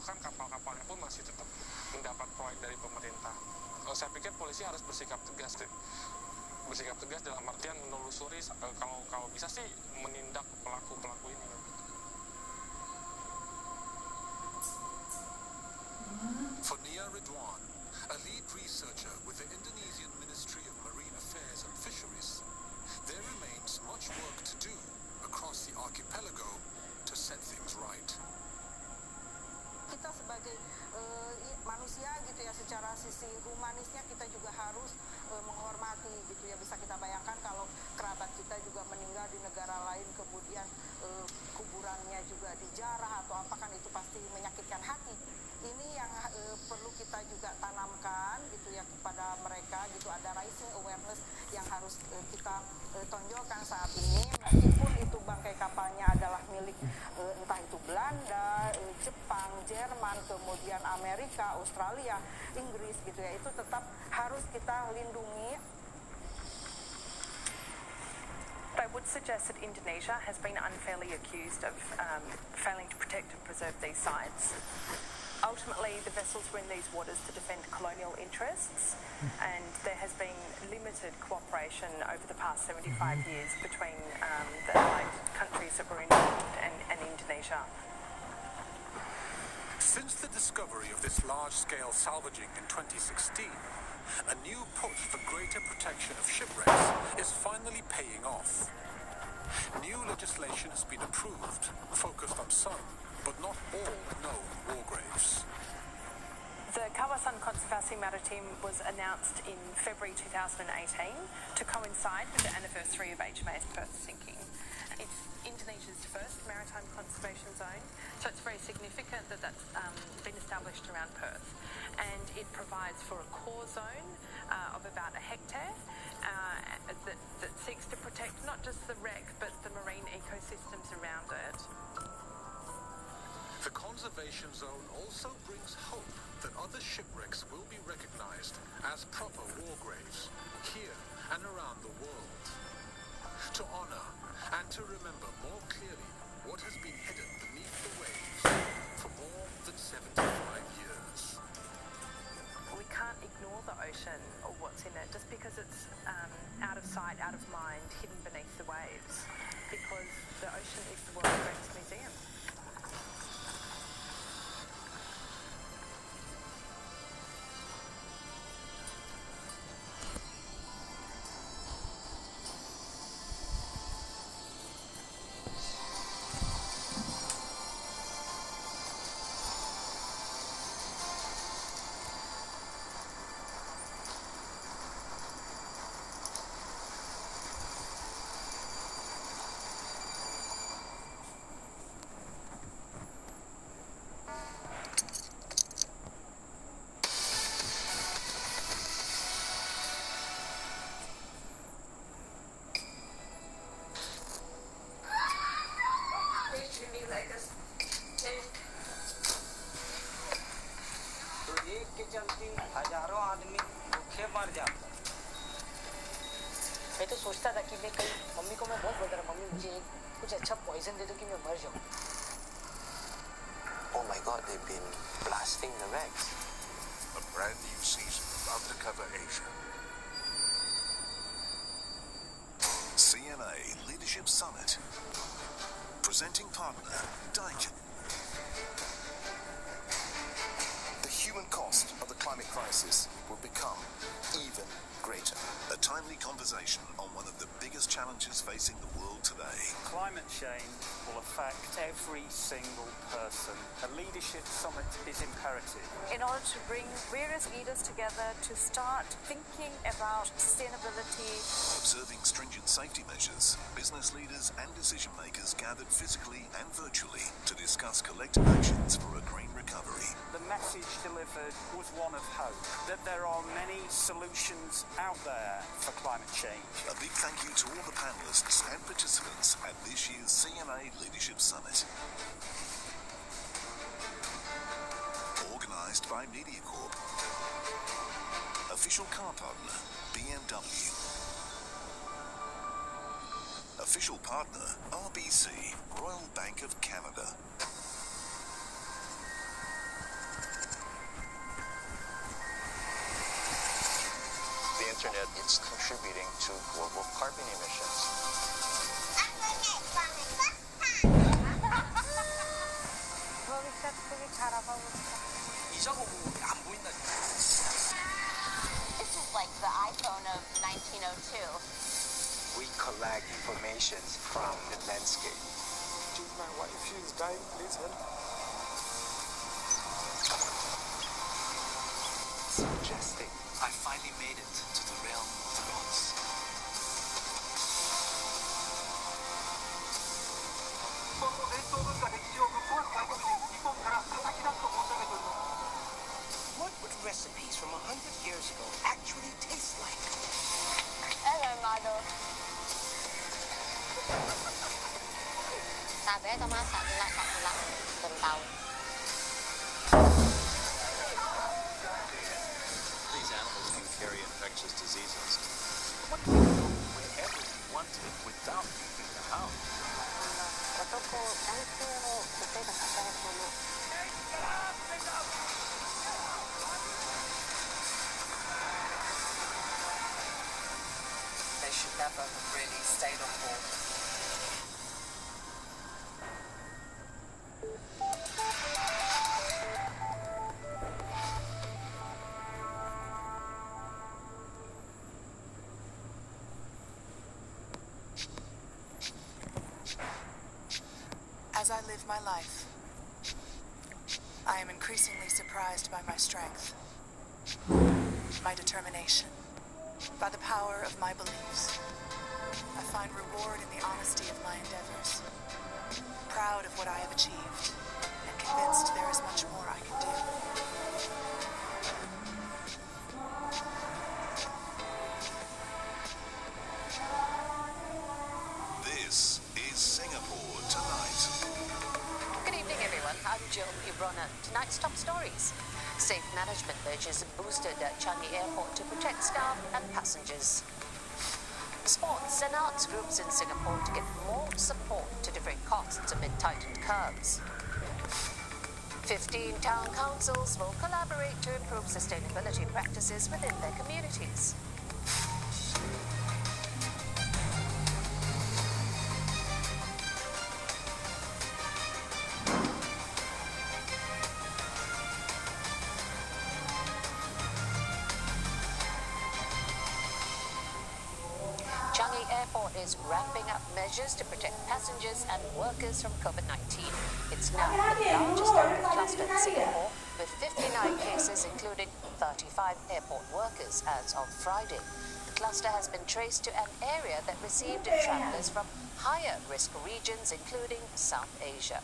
bahkan kapal-kapalnya pun masih tetap mendapat proyek dari pemerintah. Saya pikir polisi harus bersikap tegas dalam artian menelusuri, kalau bisa sih menindak pelaku-pelaku ini. For Nia Ridwan, a lead researcher with the Indonesian Ministry of Marine Affairs and Fisheries, there remains much work to do across the archipelago to set things right. Kita sebagai manusia gitu ya, secara sisi humanisnya kita juga harus menghormati gitu ya. Bisa kita bayangkan kalau kerabat kita juga meninggal di negara lain, kemudian kuburannya juga dijarah atau apa, kan itu pasti menyakitkan hati. Ini yang perlu kita juga tanamkan gitu ya kepada mereka gitu. Ada rising awareness yang harus kita tonjolkan saat ini, meskipun itu bangkai kapalnya adalah milik entah itu Belanda, Jepang, Jerman, kemudian Amerika, Australia, Inggris gitu ya, itu tetap harus kita lindungi. I would suggest that Indonesia has been unfairly accused of failing to protect and preserve these sites. Ultimately, the vessels were in these waters to defend colonial interests, and there has been limited cooperation over the past 75 years between the allied countries that were involved and Indonesia. Since the discovery of this large-scale salvaging in 2016, a new push for greater protection of shipwrecks is finally paying off. New legislation has been approved, focused on some, but not all known war graves. The Kawasan Konservasi Maritim was announced in February 2018 to coincide with the anniversary of HMAS Perth sinking. It's Indonesia's first maritime conservation zone, so it's very significant that that's been established around Perth. And it provides for a core zone of about a hectare that seeks to protect not just the wreck, but the marine ecosystems around it. The conservation zone also brings hope that other shipwrecks will be recognized as proper war graves here and around the world. To honor and to remember more clearly what has been hidden beneath the waves for more than 75 years. We can't ignore the ocean or what's in it just because it's out of sight, out of mind, hidden beneath the waves, because the ocean is the world's greatest museum. हजारों आदमी भूखे मर जाते। मैं तो सोचता था कि मैं कल मम्मी को मैं बहुत बोलता रहा, मम्मी मुझे कुछ अच्छा पॉइजन दे दो कि मैं मर जाऊं। Oh my God, they've been blasting the wrecks. A brand new season of Undercover Asia. CNA Leadership Summit. Presenting partner, Daikin. The human cost of the climate crisis will become even greater. A timely conversation on one of the biggest challenges facing the world today. Climate change will affect every single person. A leadership summit is imperative. In order to bring various leaders together to start thinking about sustainability. Observing stringent safety measures, business leaders and decision makers gathered physically and virtually to discuss collective actions for a green recovery. The message delivered was one of hope, that there are many solutions out there for climate change. A big thank you to all the panelists and participants at this year's CNA Leadership Summit. Organised by MediaCorp. Official car partner, BMW. Official partner, RBC, Royal Bank of Canada. internet, it's contributing to global carbon emissions. This is like the iPhone of 1902. We collect information from the landscape. My wife, she's dying, please help. It's majestic. I finally made it to the realm of the gods. What would recipes from 100 years ago actually taste like? Hello, model. Sabi ito mga sa tao. These animals can carry infectious diseases. What can we do whenever we want it without leaving the house? They should never have really stayed on board. As I live my life, I am increasingly surprised by my strength, my determination, by the power of my beliefs. I find reward in the honesty of my endeavors, proud of what I have achieved, and convinced there is much more I can do. This is Singapore Tonight. Good evening, everyone. I'm Jill Ibrona. Tonight's top stories. Safe management measures boosted at Changi Airport to protect staff and passengers. Sports and arts groups in Singapore to get more support to defray costs amid tightened curbs. 15 town councils will collaborate to improve sustainability practices within their communities. Changi Airport is ramping up measures to protect passengers and workers from COVID-19. It's now the largest outbreak cluster in Singapore, with 59 cases, including 35 airport workers as of Friday. The cluster has been traced to an area that received travellers from higher risk regions, including South Asia.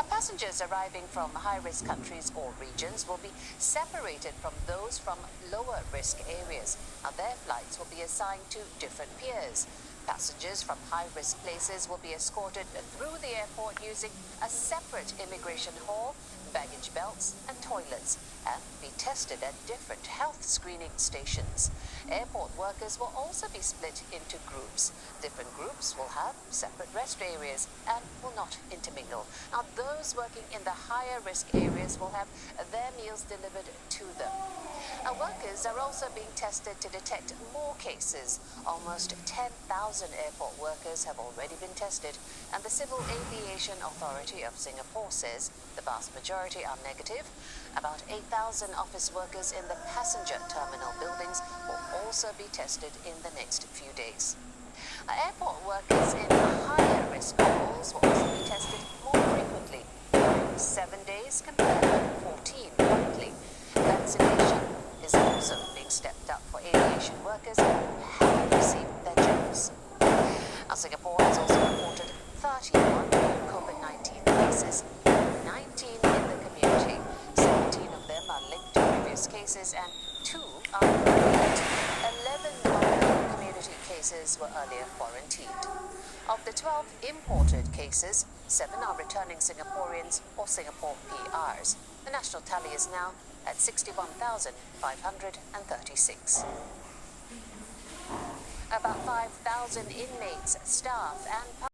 Passengers arriving from high-risk countries or regions will be separated from those from lower-risk areas. Now, their flights will be assigned to different piers. Passengers from high-risk places will be escorted through the airport using a separate immigration hall, baggage belts and toilets, and be tested at different health screening stations. Airport workers will also be split into groups. Different groups will have separate rest areas and will not intermingle. Now, those working in the higher risk areas will have their meals delivered to them. Workers are also being tested to detect more cases. Almost 10,000 airport workers have already been tested, and the Civil Aviation Authority of Singapore says the vast majority are negative. About 8,000 office workers in the passenger terminal buildings will also be tested in the next few days. Airport workers in higher risk roles will also be tested more frequently, 7 days compared to 14 currently. Vaccination is also being stepped up for aviation workers who haven't received their jabs. Singapore has also reported 31 COVID-19 cases, 19 in the community. 17 of them are linked to previous cases and 2 are related. 11 of the community cases were earlier quarantined. Of the 12 imported cases, 7 are returning Singaporeans or Singapore PRs. The national tally is now at 61,536. About 5,000 inmates, staff and